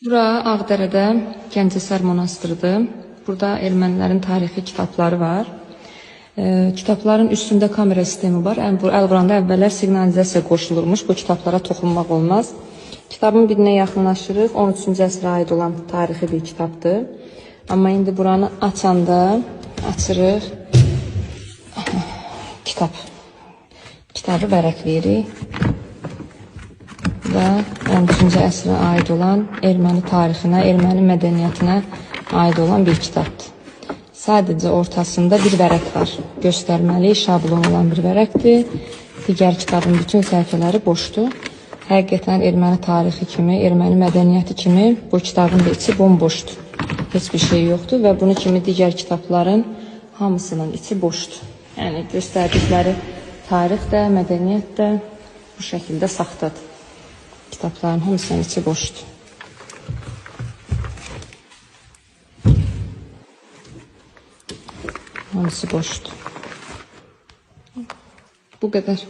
Bura Ağdərədə Gəncəsər monastırıdır. Burada ermənilərin tarixi kitabları var. Kitabların üstündə kamera sistemi var. Bu Əlvranda əvvəllər siqnalizasiya qoşulurmuş. Bu kitablara toxunmaq olmaz. Kitabın birinə yaxınlaşırıq. 13-cü əsrə aid olan tarixi bir kitabdır. Amma indi buranı açanda açırıq. Kitabı vərəqləyirik. Və 13-cü əsrə aid olan erməni tarixinə, erməni mədəniyyətinə aid olan bir kitabdır. Sadəcə ortasında bir vərəq var. Göstərməli, şablon olan bir vərəqdir. Digər kitabın bütün səhifələri boşdur. Həqiqətən erməni tarixi kimi, erməni mədəniyyəti kimi bu kitabın da içi bomboşdur. Heç bir şey yoxdur və bunun kimi digər kitabların hamısının içi boşdur. Yəni göstərdikləri tarix də, mədəniyyət də bu şəkildə saxtadır. Kitabların hamısının içi boşdur. Hamısı boşdur. Bu qədər.